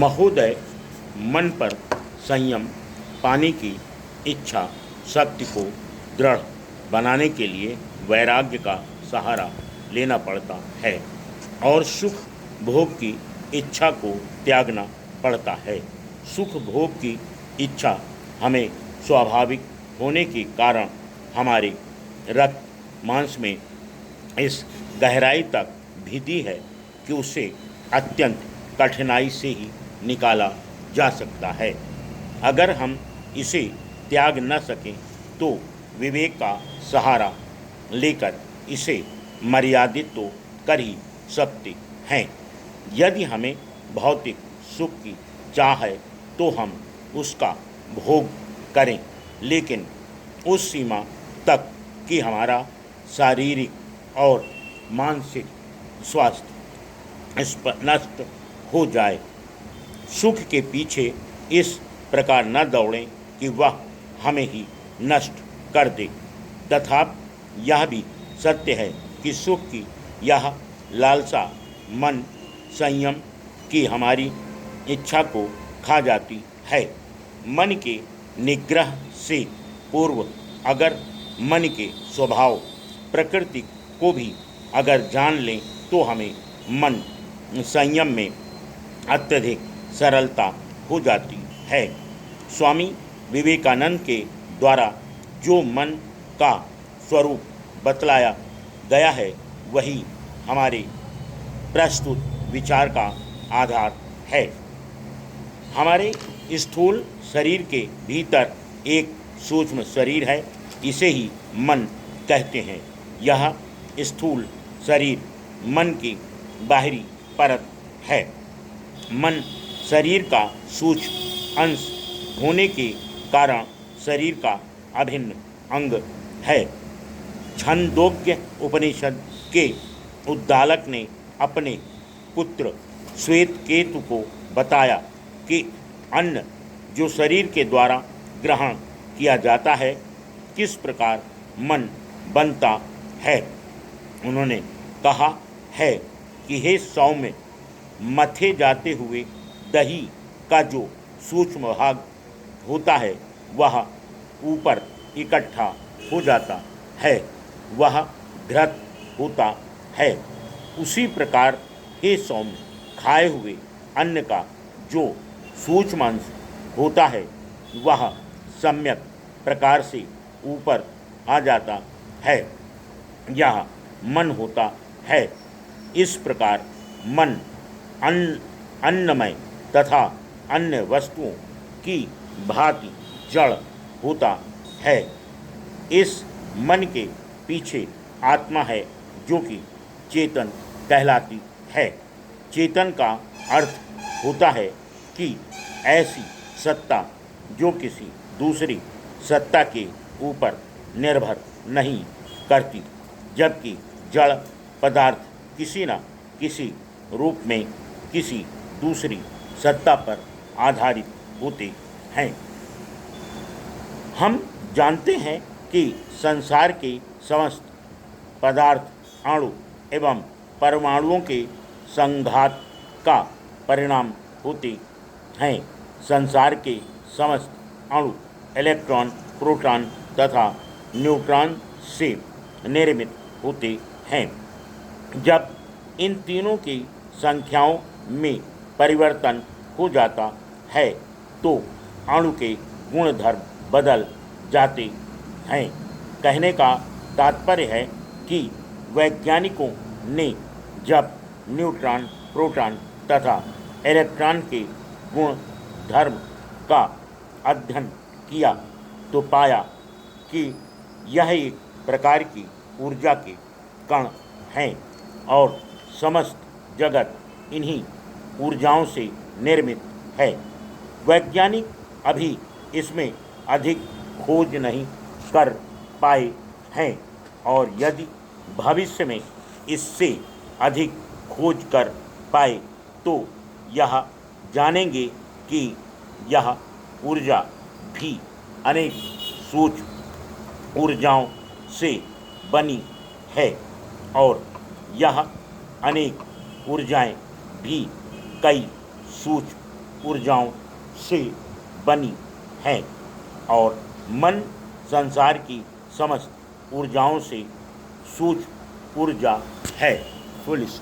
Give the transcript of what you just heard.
महोदय, मन पर संयम पाने की इच्छा शक्ति को दृढ़ बनाने के लिए वैराग्य का सहारा लेना पड़ता है और सुख भोग की इच्छा को त्यागना पड़ता है। सुख भोग की इच्छा हमें स्वाभाविक होने के कारण हमारे रक्त मांस में इस गहराई तक भिदी है कि उसे अत्यंत कठिनाई से ही निकाला जा सकता है। अगर हम इसे त्याग न सकें तो विवेक का सहारा लेकर इसे मर्यादित तो कर ही सकते हैं। यदि हमें भौतिक सुख की चाह है तो हम उसका भोग करें, लेकिन उस सीमा तक कि हमारा शारीरिक और मानसिक स्वास्थ्य नष्ट हो जाए। सुख के पीछे इस प्रकार न दौड़ें कि वह हमें ही नष्ट कर दे। तथापि यह भी सत्य है कि सुख की यह लालसा मन संयम की हमारी इच्छा को खा जाती है। मन के निग्रह से पूर्व अगर मन के स्वभाव प्रकृति को भी अगर जान लें तो हमें मन संयम में अत्यधिक सरलता हो जाती है। स्वामी विवेकानंद के द्वारा जो मन का स्वरूप बतलाया गया है वही हमारे प्रस्तुत विचार का आधार है। हमारे स्थूल शरीर के भीतर एक सूक्ष्म शरीर है, इसे ही मन कहते हैं। यह स्थूल शरीर मन की बाहरी परत है। मन शरीर का सूक्ष्म अंश होने के कारण शरीर का अभिन्न अंग है। छंदोग्य उपनिषद के उद्दालक ने अपने पुत्र श्वेत केतु को बताया कि अन्न जो शरीर के द्वारा ग्रहण किया जाता है किस प्रकार मन बनता है। उन्होंने कहा है कि हे सौम्य, मथे जाते हुए दही का जो सूक्ष्म भाग होता है वह ऊपर इकट्ठा हो जाता है, वह घृत होता है। उसी प्रकार हे सौम्य, खाए हुए अन्न का जो सूक्ष्म अंश होता है वह सम्यक प्रकार से ऊपर आ जाता है, यह मन होता है। इस प्रकार मन अन्नमय तथा अन्य वस्तुओं की भांति जड़ होता है। इस मन के पीछे आत्मा है जो कि चेतन कहलाती है। चेतन का अर्थ होता है कि ऐसी सत्ता जो किसी दूसरी सत्ता के ऊपर निर्भर नहीं करती, जबकि जड़ पदार्थ किसी न किसी रूप में किसी दूसरी सत्ता पर आधारित होते हैं। हम जानते हैं कि संसार के समस्त पदार्थ अणु एवं परमाणुओं के संघात का परिणाम होते हैं। संसार के समस्त अणु इलेक्ट्रॉन, प्रोटॉन तथा न्यूट्रॉन से निर्मित होते हैं। जब इन तीनों की संख्याओं में परिवर्तन हो जाता है तो अणु के गुणधर्म बदल जाते हैं। कहने का तात्पर्य है कि वैज्ञानिकों ने जब न्यूट्रॉन, प्रोटॉन तथा इलेक्ट्रॉन के गुण धर्म का अध्ययन किया तो पाया कि यह एक प्रकार की ऊर्जा के कण हैं और समस्त जगत इन्हीं ऊर्जाओं से निर्मित है। वैज्ञानिक अभी इसमें अधिक खोज नहीं कर पाए हैं और यदि भविष्य में इससे अधिक खोज कर पाए तो यह जानेंगे कि यह ऊर्जा भी अनेक सूक्ष्म ऊर्जाओं से बनी है और यह अनेक ऊर्जाएं भी कई सूक्ष्म ऊर्जाओं से बनी है और मन संसार की समस्त ऊर्जाओं से सूक्ष्म ऊर्जा है। Full stop.